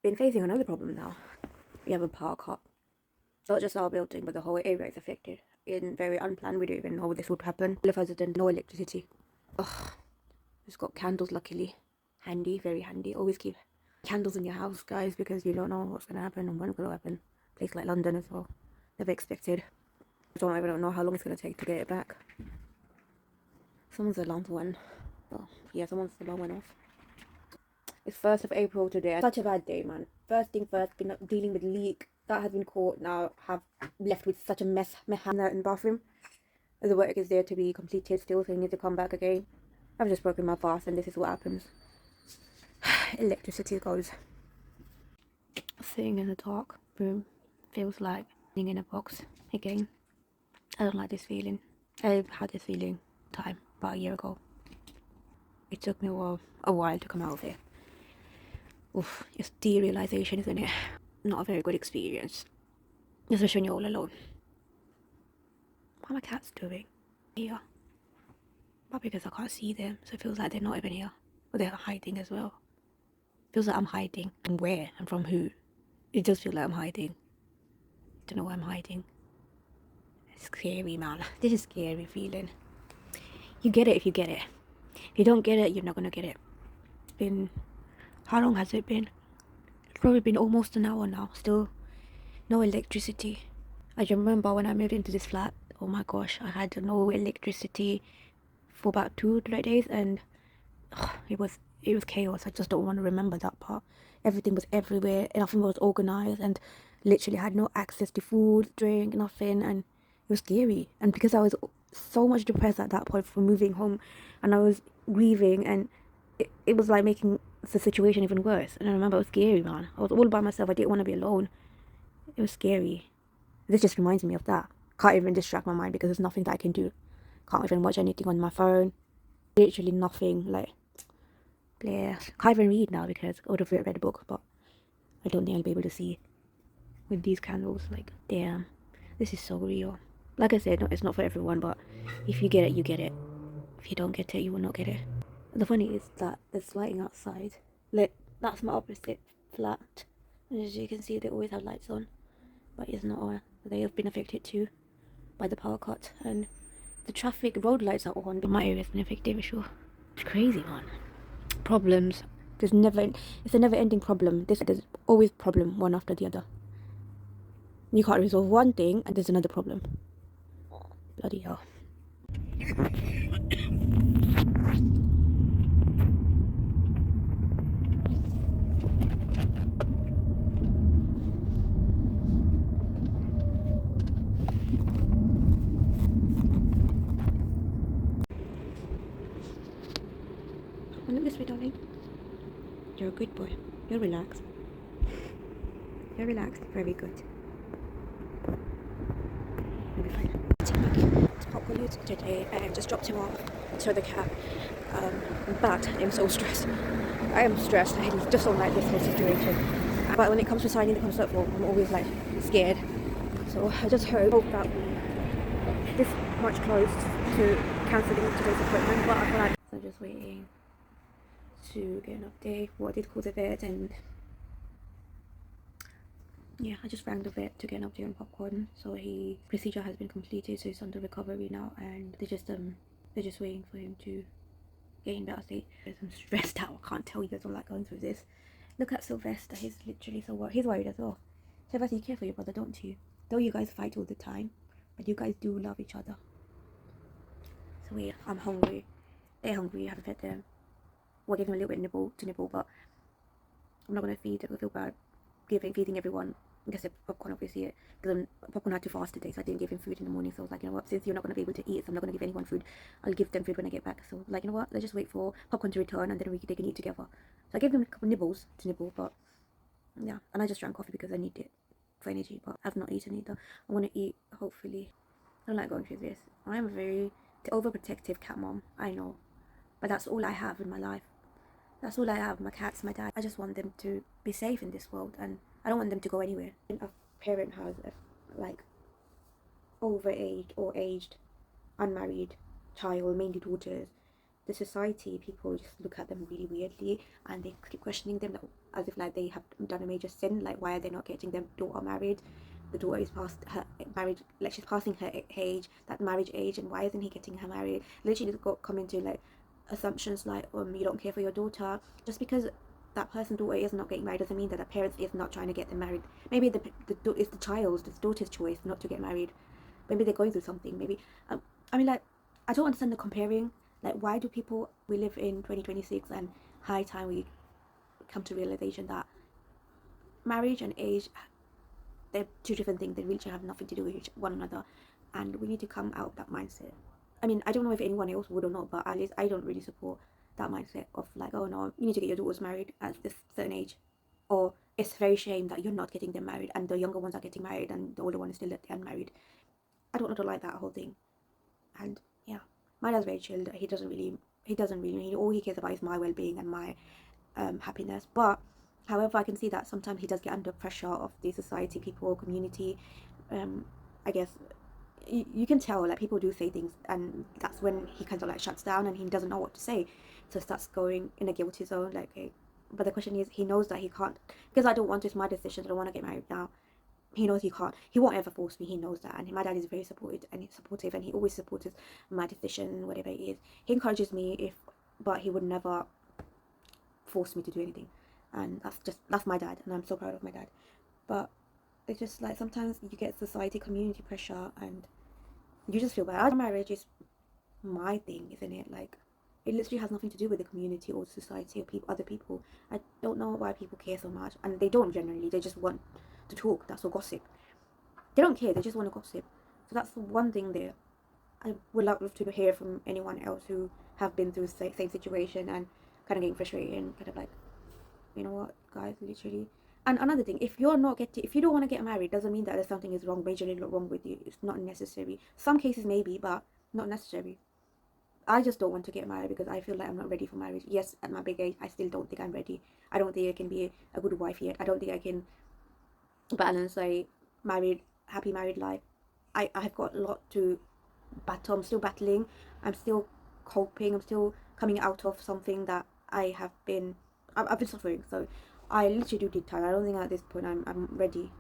been facing another problem now. We have a power cut. Not just our building, but the whole area is affected. In very unplanned, we didn't even know this would happen. All of a sudden, no electricity. Ugh. Just got candles, luckily. Handy, very handy. Always keep candles in your house, guys, because you don't know what's going to happen and when it's going to happen. Place like London as well. Never expected. I don't know how long it's going to take to get it back. Someone's alarm went. Oh, yeah, someone's alarm went off. It's 1st of April today. Such a bad day, man. First thing first, been dealing with leak that has been caught. Now have left with such a mess in the bathroom. The work is there to be completed still, so I need to come back again. I've just broken my vase, and this is what happens. Electricity goes. Sitting in the dark room feels like being in a box again. I don't like this feeling. I had this feeling about a year ago. It took me a while to come out of it. Oof, it's derealization, isn't it? Not a very good experience, especially when you're all alone. What are my cats doing here? Probably because I can't see them, so it feels like they're not even here. But they're hiding as well. Feels like I'm hiding. And where? And from who? It does feel like I'm hiding. Don't know why I'm hiding. It's scary, man. This is scary feeling. You get it if you get it. If you don't get it, you're not gonna get it. It's been... How long has it been? It's probably been almost an hour now. Still no electricity. I remember when I moved into this flat, oh my gosh, I had no electricity for about 2-3 days, and it was chaos. I just don't want to remember that part. Everything was everywhere, nothing was organized, and literally had no access to food, drink, nothing, and it was scary. And because I was so much depressed at that point from moving home, and I was grieving, and it was like making the situation even worse. And I remember it was scary, man. I was all by myself. I didn't want to be alone. It was scary. This just reminds me of that. Can't even distract my mind because there's nothing that I can do. Can't even watch anything on my phone. Literally nothing. Like, Blair. Can't even read now because I would have read a book, but I don't think I'll be able to see with these candles. Like, damn, this is so real. Like I said, no, it's not for everyone, but if you get it, you get it. If you don't get it, you will not get it. The funny is that there's lighting outside. Like, that's my opposite flat. As you can see, they always have lights on, but it's not on. They have been affected too by the power cut, and the traffic road lights are on, but my area's been affected for sure. It's crazy, man. Problems. It's a never-ending problem. There's always problem one after the other. You can't resolve one thing, and there's another problem. Bloody hell. Look this way, darling. You're a good boy. You're relaxed. You're relaxed. Very good. You'll be fine. It's popcorn today. I just dropped him off to the cab. But I'm so stressed. I am stressed. I just don't like this whole situation. But when it comes to signing the consent form, I'm always like scared. So I just hope that we're this much close to cancelling today's appointment. But I feel like I'm just waiting to get an update. What I did call the vet, and yeah, I just rang the vet to get an update on popcorn. So his procedure has been completed, so he's under recovery now, and they're just waiting for him to get in better state. I'm stressed out. I can't tell you, I don't like going through this. Look at Sylvester. He's literally so worried. He's worried as well. Sylvester, you care for your brother, don't you? Though you guys fight all the time, but you guys do love each other. So yeah, I'm hungry. They're hungry. I haven't fed them. We'll give them a little bit to nibble, but I'm not gonna feed them. I feel bad feeding everyone. I guess popcorn, obviously, because popcorn had to fast today, so I didn't give him food in the morning. So I was like, you know what, since you're not going to be able to eat, so I'm not going to give anyone food, I'll give them food when I get back. So like, you know what, let's just wait for popcorn to return, and then they can eat together. So I gave them a couple nibbles to nibble, but yeah, and I just drank coffee because I need it for energy, but I've not eaten either. I want to eat, hopefully. I don't like going through this. I'm a very overprotective cat mom, I know, but that's all I have in my life. That's all I have, my cats, my dad. I just want them to be safe in this world, and I don't want them to go anywhere. If a parent has like overaged or aged, unmarried child, mainly daughters, the society, people just look at them really weirdly, and they keep questioning them, like, as if like they have done a major sin. Like, why are they not getting their daughter married? The daughter is past her marriage, like she's passing her age, that marriage age, and why isn't he getting her married? Literally come into like assumptions like, you don't care for your daughter. Just because that person's daughter is not getting married doesn't mean that the parents is not trying to get them married. Maybe it's the child's, the daughter's choice not to get married. Maybe they're going through something. Maybe I mean, like, I don't understand the comparing. Like, why do people, we live in 2026 and high time we come to realization that marriage and age, they're two different things. They really have nothing to do with one another, and we need to come out of that mindset. I mean, I don't know if anyone else would or not, but at least I don't really support that mindset of like, oh no, you need to get your daughters married at this certain age, or it's very shame that you're not getting them married and the younger ones are getting married and the older one is still unmarried. I don't like that whole thing. And yeah, my dad's very chilled. He doesn't really, all he cares about is my well-being and my happiness. But however, I can see that sometimes he does get under pressure of the society, people, community. I guess you can tell, like, people do say things, and that's when he kind of like shuts down and he doesn't know what to say, so starts going in a guilty zone, like, okay. But the question is, he knows that he can't, because I don't want to, it's my decision, I don't want to get married now. He knows he can't, he won't ever force me, he knows that. And my dad is very supportive, and he always supports my decision, whatever it is. He encourages me, but he would never force me to do anything. And that's my dad, and I'm so proud of my dad. But it's just like, sometimes you get society, community pressure, and you just feel bad. Marriage is my thing, isn't it? Like, it literally has nothing to do with the community or society or other people. I don't know why people care so much, and they don't generally. They just want to talk. That's all, gossip. They don't care. They just want to gossip. So that's one thing there. I would love to hear from anyone else who have been through the same situation and kind of getting frustrated and kind of like, you know what, guys, literally. And another thing, if you don't want to get married, doesn't mean that there's something is wrong, majorly wrong with you. It's not necessary. Some cases maybe, but not necessary. I just don't want to get married because I feel like I'm not ready for marriage. Yes, at my big age, I still don't think I'm ready. I don't think I can be a good wife yet. I don't think I can balance a happy married life. I've got a lot to battle. I'm still battling. I'm still coping. I'm still coming out of something that I've been suffering. So I literally do need time. I don't think at this point I'm ready.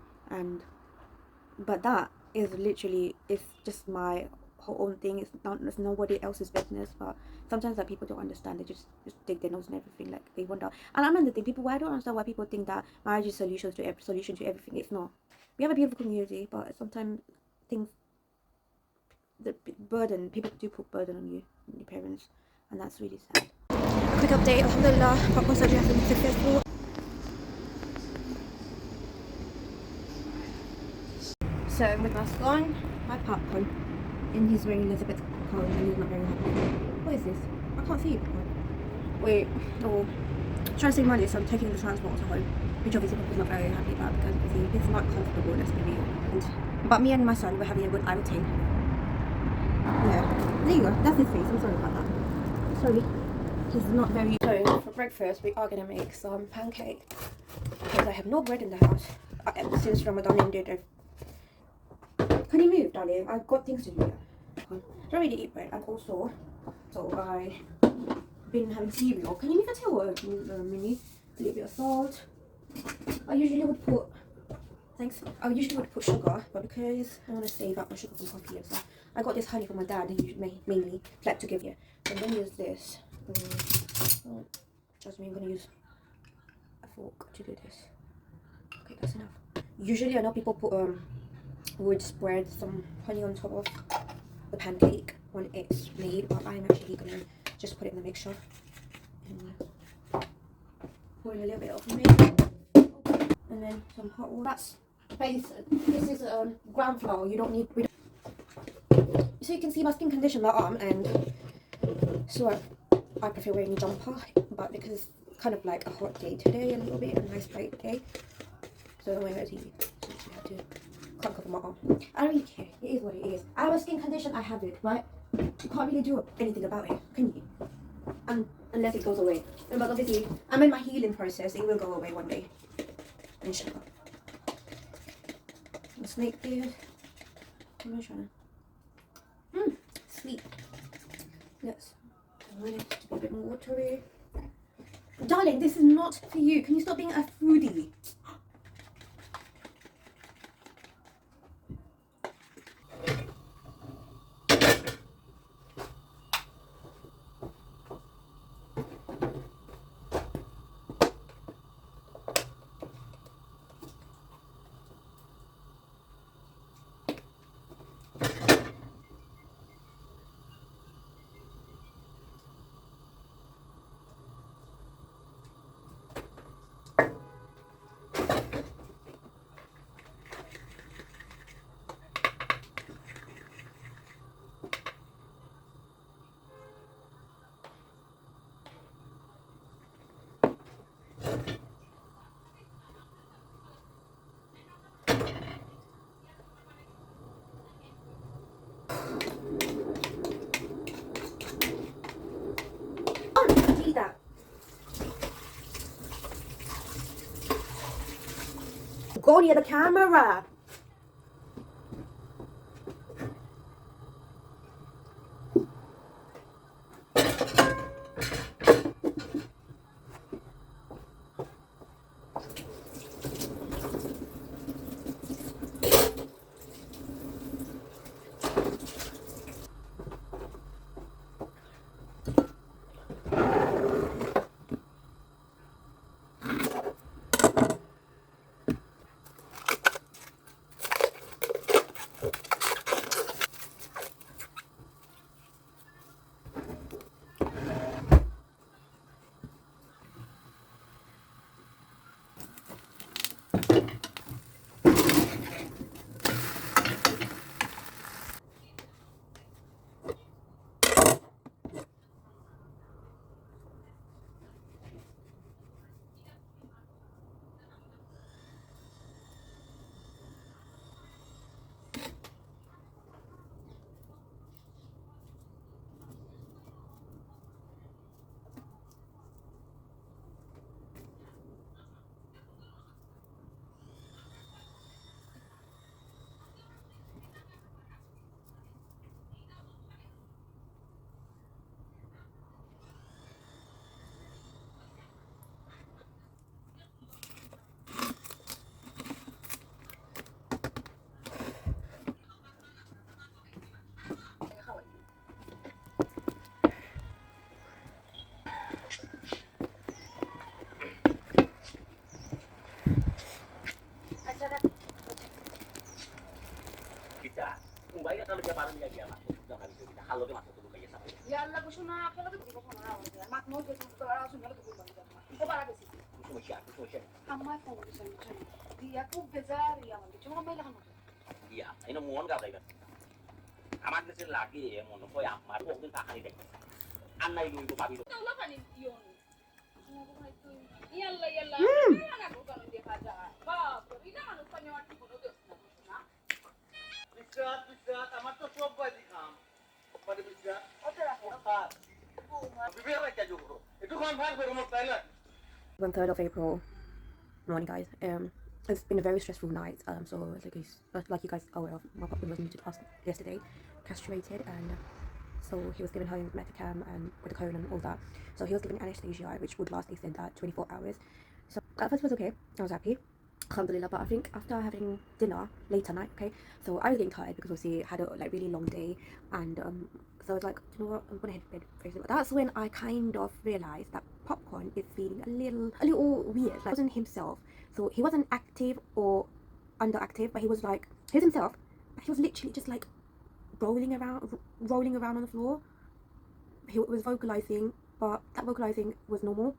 But that is literally, it's just my whole own thing. It's nobody else's business. But sometimes that people don't understand. They just dig their nose and everything. Like, they wonder. And another thing, I don't understand why people think that marriage is solution to everything. It's not. We have a beautiful community, but sometimes things, the burden, people do put burden on you and your parents, and that's really sad. Quick update, alhamdulillah, popcorn surgery has been successful. So with mask on, my popcorn, and he's wearing Elizabeth coat and he's not very happy. What is this? I can't see it. Wait, oh, I'm trying to save money, so I'm taking the transport to home, which obviously Papa's not very happy about because obviously it's not comfortable, let's be real. But me and my son were having a good outing. Yeah, there you go, that's his face, I'm sorry about that. Sorry, he's not very... So, for breakfast we are going to make some pancakes, because I have no bread in the house since Ramadan ended. Can you move, darling? I've got things to do. I don't really eat bread, and also, so I've been having cereal. Can you make a tail, Minnie? A little bit of salt. I usually would put sugar, but because I want to save up my sugar from coffee and stuff, I got this honey from my dad. He mainly like to give you. So I'm going to use this. Trust me, I'm going to use a fork to do this. Okay, that's enough. Usually I know people put would spread some honey on top of the pancake when it's made, but I'm actually going to just put it in the mixture. And pour in a little bit of milk. And then some hot water. That's basic. This is ground flour. You don't need... So you can see my skin condition, my arm, and so I prefer wearing a jumper, but because it's kind of like a hot day today, a little bit, a nice bright day, so I'm wearing a TV. So I have to can't cover my arm. I don't really care. It is what it is. I have a skin condition. I have it, right? You can't really do anything about it, can you? Unless it goes away. But obviously, I'm in my healing process. It will go away one day. Inshallah. The snake beard. What am I trying to... Sweet. Yes. I want it to be a bit more watery. Darling, this is not for you. Can you stop being a foodie? Oh, delete that. Go near the camera. Iya, ini mohon gak baik. Amat kecil lagi ya, mohon kau yang malu mungkin tak kali deh. Anai dulu papi. Wala ka ning iyon. Ano ko na ito? Yalla yalla. Ano ko ka nung di kaja. Ba, ina ano pa niya wati ko do na. Bisa, amat tuh suap gua di kam. Pada bisa. Otara ko. Apa? Bibir aja juga. Itu kan file baru mau tanya. On 3rd of April morning, guys. It's been a very stressful night. So like you guys are aware of, my puppy was new to us yesterday, castrated, and so he was given home Metacam and with the cone and all that. So he was given anesthesia, which would last, they said, that 24 hours. So at first it was okay. I was happy. Alhamdulillah, but I think after having dinner late at night, okay, so I was getting tired because obviously I had a really long day, and so I was like, you know what, I'm gonna head to bed very soon. But that's when I kind of realized that Popcorn is feeling a little weird. Like, he wasn't himself. So he wasn't active or underactive, but he was himself. But he was literally just like rolling around on the floor. He was vocalizing, but that vocalizing was normal.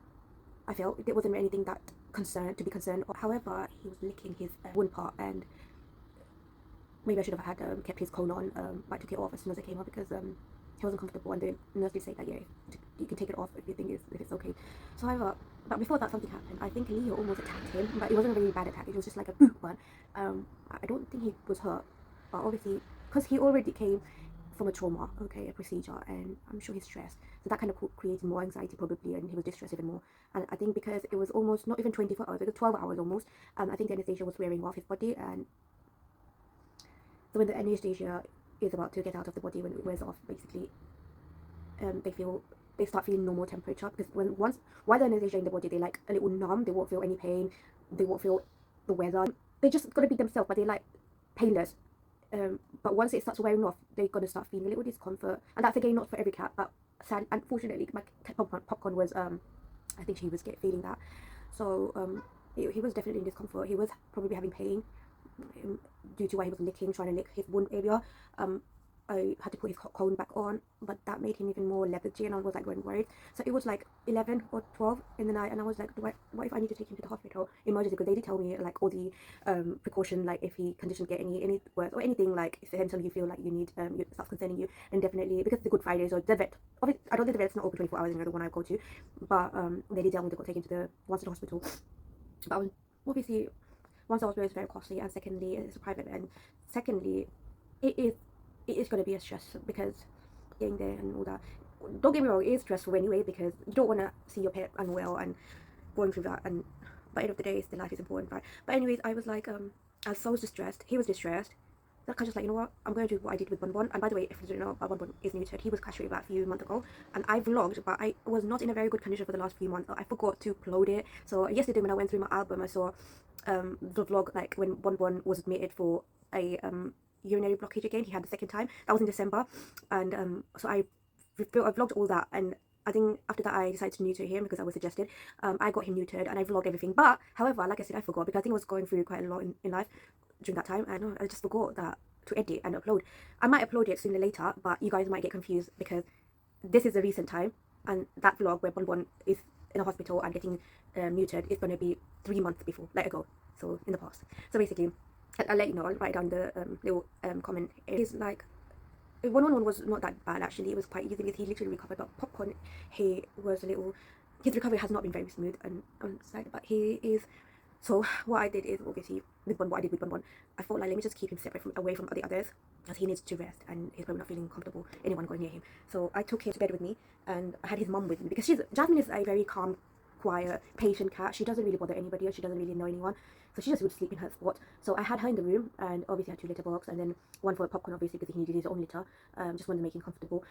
I felt it wasn't anything that to be concerned. However, he was licking his wound part, and maybe I should have had kept his cone on. I took it off as soon as I came up because he wasn't comfortable, and the nurse did say that, yeah, you can take it off if you think if it's okay. So however, but before that, something happened. I think Leo almost attacked him, but it wasn't a really bad attack. It was just like a boot one. I don't think he was hurt, but obviously because he already came from a trauma, okay, a procedure, and I'm sure he's stressed, so that kind of created more anxiety probably, and he was distressed even more. And I think because it was almost not even 24 hours, it was 12 hours almost. I think the anesthesia was wearing off his body, and so when the anesthesia is about to get out of the body, when it wears off, basically, they start feeling normal temperature, because while they're anesthesia in the body, they're like a little numb, they won't feel any pain, they won't feel the weather, they're just gonna be themselves, but they're like painless. But once it starts wearing off, they're gonna start feeling a little discomfort, and that's again not for every cat, but sad, unfortunately my cat Popcorn was I think he was feeling that. So he was definitely in discomfort. He was probably having pain due to why he was trying to lick his wound area. I had to put his cone back on, but that made him even more lethargy, and I was like going worried. So it was like 11 or 12 in the night, and I was like, what if I need to take him to the hospital emergency? Because they did tell me like all the precaution, like if he condition get any worse or anything, like essentially you feel like you need it starts concerning you, and definitely because it's a Good Friday, so the vet, obviously I don't think the vet's not open 24 hours, the one I go to, but they did tell me to go take him to the hospital. But obviously, once the hospital is very costly, and secondly it's a private, and secondly it is going to be a stress, because getting there and all that. Don't get me wrong, it is stressful anyway, because you don't want to see your pet unwell and going through that, and by the end of the day, the life is important, right? But anyways, I was like, I was so distressed, he was distressed, so I was just like, you know what, I'm going to do what I did with Bonbon. And by the way, if you don't know, Bonbon is neutered. He was castrated about a few months ago, and I vlogged, but I was not in a very good condition for the last few months, so I forgot to upload it. So yesterday when I went through my album, I saw the vlog, like when Bonbon was admitted for a urinary blockage again. He had the second time, that was in December, and so I vlogged all that, and I think after that I decided to neuter him because I was suggested. I got him neutered and I vlogged everything, but however, like I said, I forgot, because I think I was going through quite a lot in life during that time, and I just forgot that to edit and upload. I might upload it sooner or later, but you guys might get confused, because this is a recent time, and that vlog where Bonbon is in a hospital and getting neutered is going to be 3 months before, let it go, so in the past. So basically, I'll let you know, I'll write down the little comment. It's like 111 was not that bad actually, it was quite easy because he literally recovered, but Popcorn, his recovery has not been very smooth and on the side, but he is. So what I did is, obviously with Bonbon, I thought like, let me just keep him separate away from the others, because he needs to rest and he's probably not feeling comfortable anyone going near him. So I took him to bed with me, and I had his mum with me, because Jasmine is a very calm, quiet, patient cat. She doesn't really bother anybody, or she doesn't really know anyone, so she just would sleep in her spot. So I had her in the room, and obviously I had 2 litter box, and then one for Popcorn, obviously because he needed his own litter. Just wanted to make him comfortable.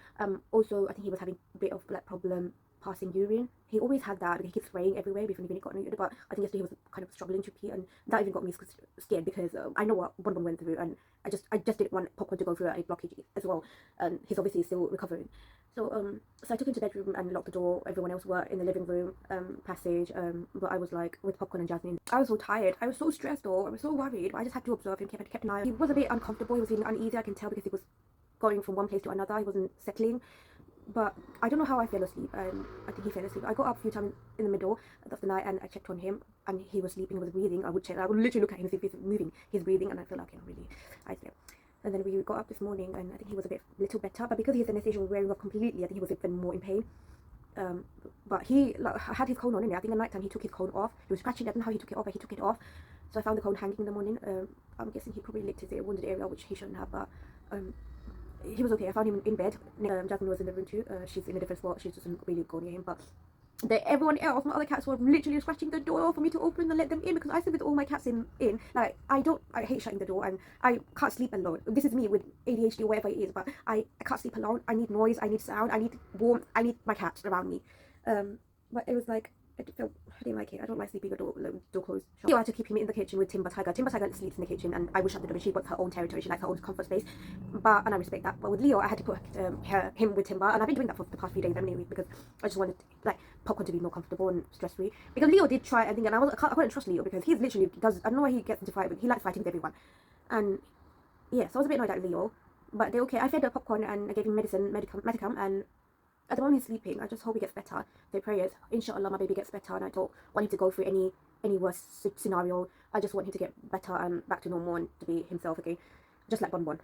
Also I think he was having a bit of like problem passing urine. He always had that, he keeps spraying everywhere before he got neutered, but I think yesterday he was kind of struggling to pee, and that even got me scared, because I know what Bonbon went through, and I just didn't want Popcorn to go through a blockage as well, and he's obviously still recovering. So so I took him to the bedroom and locked the door. Everyone else were in the living room passage, but I was like with Popcorn and Jasmine. I was so tired, I was so stressed though, I was so worried, but I just had to observe him, kept an eye. He was a bit uncomfortable, he was feeling uneasy, I can tell, because he was going from one place to another, he wasn't settling. But I don't know how I fell asleep. I think he fell asleep. I got up a few times in the middle of the night, and I checked on him, and he was sleeping, he was breathing. I would literally look at him, see if he's moving. He's breathing, and I felt like, I slept. And then we got up this morning, and I think he was a little better, but because his anesthesia was wearing off completely, I think he was even more in pain. But he had his cone on in there. I think at night time he took his cone off. He was scratching. I don't know how he took it off, but he took it off. So I found the cone hanging in the morning. I'm guessing he probably licked his wounded area, which he shouldn't have, but he was okay. I found him in bed. Jasmine was in the room too. She's in a different spot. She doesn't really go near him, but everyone else, my other cats, were literally scratching the door for me to open and let them in, because I sleep with all my cats in. Like I hate shutting the door, and I can't sleep alone. This is me with ADHD or whatever it is, but I can't sleep alone. I need noise, I need sound, I need warmth, I need my cats around me. But it was like, I didn't like it. I don't like sleeping with door closed. I had to keep him in the kitchen with Timber Tiger. Timber Tiger sleeps in the kitchen, and I would shut the door. She got her own territory. She likes her own comfort space, and I respect that. But with Leo, I had to put him with Timber, and I've been doing that for the past few days anyway, because I just wanted like Popcorn to be more comfortable and stress free. Because Leo did try, I think, and I couldn't trust Leo, because he's literally I don't know why he gets into fight, but he likes fighting with everyone. And yeah, so I was a bit annoyed at Leo, but they're okay. I fed the Popcorn and I gave him Medicam, and at the moment he's sleeping. I just hope he gets better. So prayers, inshallah my baby gets better, and I don't want him to go through any worse scenario. I just want him to get better and back to normal and to be himself again, just like Bonbon.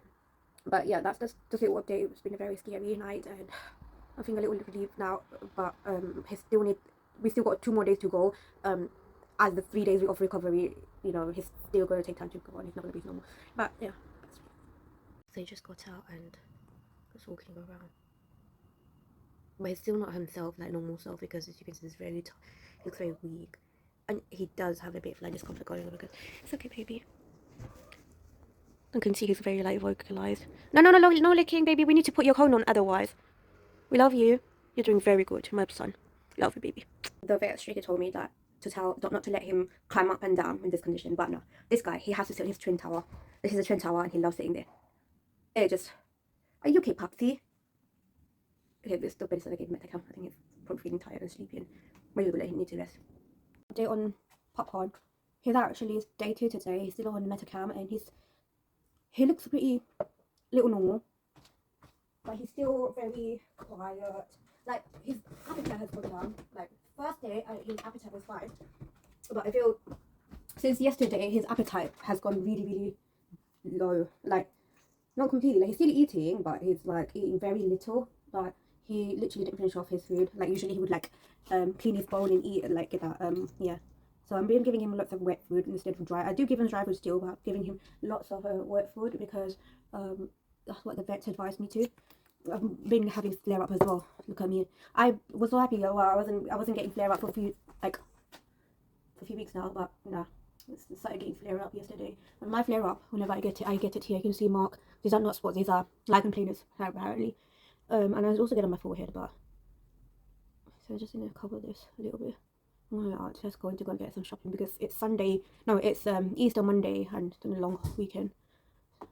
But yeah, that's just a little update. It's been a very scary night, and I think a little relieved now, but we still got 2 more days to go. As the 3 days of recovery, he's still going to take time to go on. He's not going to be normal. But yeah. So he just got out and was walking around. But he's still not himself, like normal self, because as you can see, he looks very weak. And he does have a bit of like discomfort going on, because it's okay, baby. I can see he's very like vocalized. No licking, baby. We need to put your cone on, otherwise. We love you. You're doing very good, my son. Love you, baby. The vet straight told me that not to let him climb up and down in this condition, but no. This guy, he has to sit in his twin tower. This is a twin tower and he loves sitting there. It just... Are you okay, Papsy? Okay, this the bed is again Metacam. I think he's probably feeling tired and sleepy and maybe we'll let him need to rest. Update on Popcorn. He's actually day 2 today. He's still on Metacam and he looks pretty little normal. But he's still very quiet. Like, his appetite has gone down. Like, first day, his appetite was fine. But I feel since yesterday, his appetite has gone really, really low. Like, not completely. Like, he's still eating, but he's, like, eating very little. Like, he literally didn't finish off his food. Like, usually he would, like, clean his bowl and eat and, like, get that, yeah. So I'm been giving him lots of wet food instead of dry. I do give him dry food still, but I'm giving him lots of wet food because that's what the vets advised me to. I've been having flare up as well. Look at me. I was so happy. Well, I wasn't getting flare up for a few weeks now, but nah, it started getting flare up yesterday. And my flare up, whenever I get it here. You can see mark. These are not spots. These are lichen planus apparently. And I also get on my forehead, but so I just need to cover this a little bit. I'm just going to go and get some shopping because it's Sunday. No, it's Easter Monday and it's a long weekend. I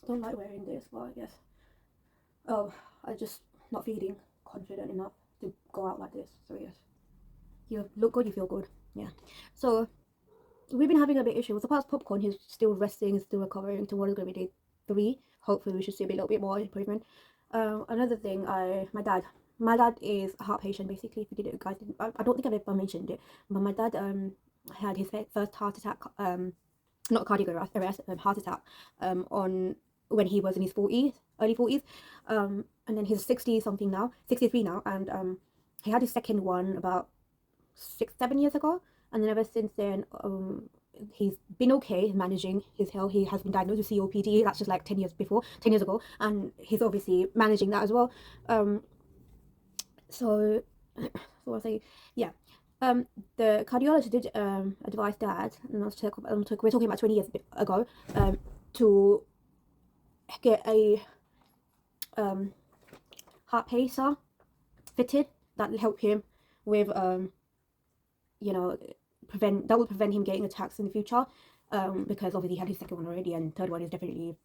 don't like wearing this, but I guess. Oh, I'm just not feeling confident enough to go out like this. So yes, you look good, you feel good. Yeah. So we've been having a bit of issue with the past Popcorn. He's still resting, still recovering. Tomorrow's gonna be day 3. Hopefully we should see a little bit more improvement. Another thing, my dad is a heart patient. Basically, if you didn't, guys didn't, I don't think I've ever mentioned it, but my dad had his first heart attack, not cardiac arrest, heart attack, on when he was in his 40s, early 40s, and then he's 63 now, and he had his second one about 6-7 years ago, and then ever since then, he's been okay managing his health. He has been diagnosed with COPD. That's just like 10 years ago, and he's obviously managing that as well. So I'll say, yeah. The cardiologist did advise Dad, and we're talking about 20 years ago, to get a heart pacer fitted that will help him with you know, that will prevent him getting attacks in the future, because obviously he had his second one already, and third one is definitely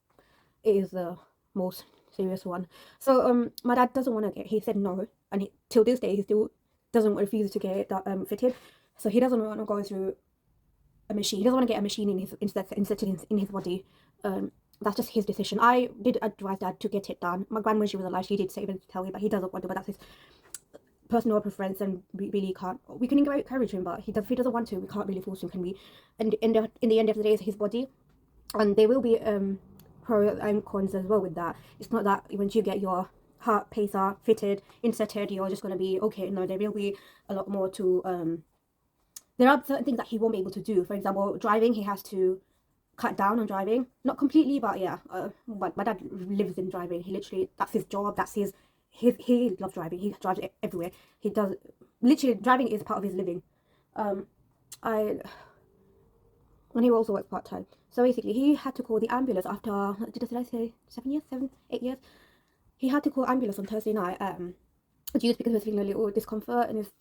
the most serious one. So my dad doesn't want to get, he said no, and till this day he still refuse to get that fitted. So he doesn't want to go through a machine. He doesn't want to get a machine inserted in his body. That's just his decision. I did advise Dad to get it done. My grandma, when she was alive, she did say even tell me, but he doesn't want to. But that's his personal preference, and we really can't. We can encourage him, but if he doesn't want to, we can't really force him, can we? And in the end of the day, it's his body, and there will be pros and cons as well with that. It's not that once you get your heart pacer fitted, inserted, you're just gonna be okay. No, there will be a lot more to. There are certain things that he won't be able to do. For example, driving, he has to cut down on driving, not completely, but yeah. But my dad lives in driving. He literally, that's his job. That's he loves driving. He drives everywhere. He does literally, driving is part of his living. And he also works part-time. So basically, he had to call the ambulance after, did I say 8 years? He had to call ambulance on Thursday night, because he was feeling a little discomfort in his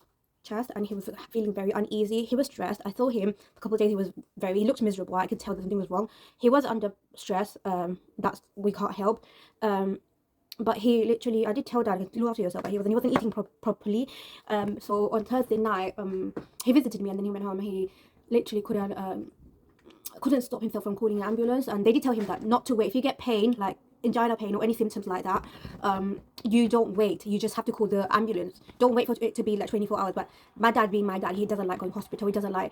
chest, and he was feeling very uneasy. He was stressed. I saw him a couple of days. He looked miserable. I could tell that something was wrong. He was under stress. That's, we can't help. But he literally, I did tell Dad, look after yourself, but he wasn't eating properly. So on Thursday night, he visited me, and then he went home. He literally couldn't stop himself from calling an ambulance, and they did tell him that not to wait. If you get pain, like angina pain or any symptoms like that, you don't wait. You just have to call the ambulance. Don't wait for it to be like 24 hours. But my dad, being my dad, he doesn't like going to hospital. He doesn't like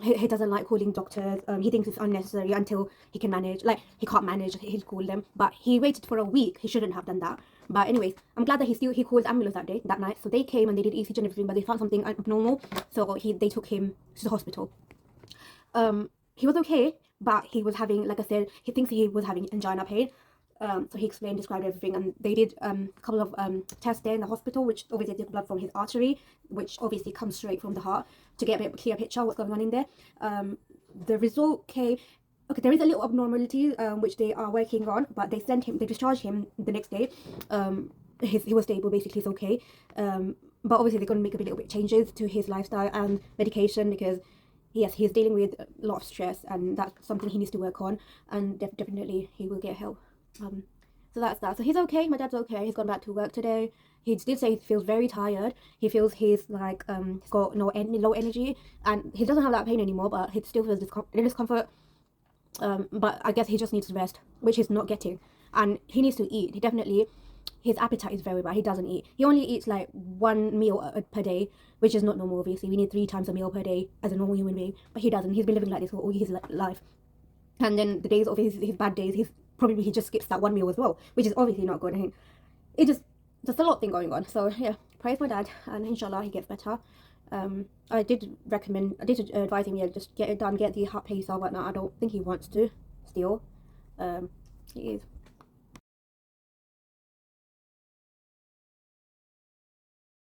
he doesn't like calling doctors. He thinks it's unnecessary until he can manage. Like, he can't manage, he'll call them. But he waited for a week. He shouldn't have done that. But anyways, I'm glad that he called ambulance that night. So they came and they did ECG and everything, but they found something abnormal. So they took him to the hospital. He was okay, but he was having, like I said, he thinks he was having angina pain. So he described everything, and they did a couple of tests there in the hospital, which obviously took blood from his artery, which obviously comes straight from the heart, to get a bit of a clear picture of what's going on in there. The result came, okay, there is a little abnormality which they are working on, but they discharged him the next day. he was stable, basically. He's okay. But obviously they're going to make a little bit changes to his lifestyle and medication, because yes, he's dealing with a lot of stress, and that's something he needs to work on, and definitely he will get help. So that's that. So he's okay. My dad's okay. He's gone back to work today. He did say he feels very tired. He feels he's like he's got low energy, and he doesn't have that pain anymore, but he still feels discomfort. But I guess he just needs rest, which he's not getting, and he needs to eat. He definitely, his appetite is very bad. He doesn't eat. He only eats like 1 meal per day, which is not normal. Obviously, we need 3 times a meal per day as a normal human being, but he doesn't. He's been living like this for all his life, and then the days of his bad days, he just skips that 1 meal as well, which is obviously not good. I mean, there's a lot of thing going on. So yeah, praise my dad, and inshallah he gets better. I did advise him, yeah, just get it done, get the heart pace or whatnot. I don't think he wants to still. He is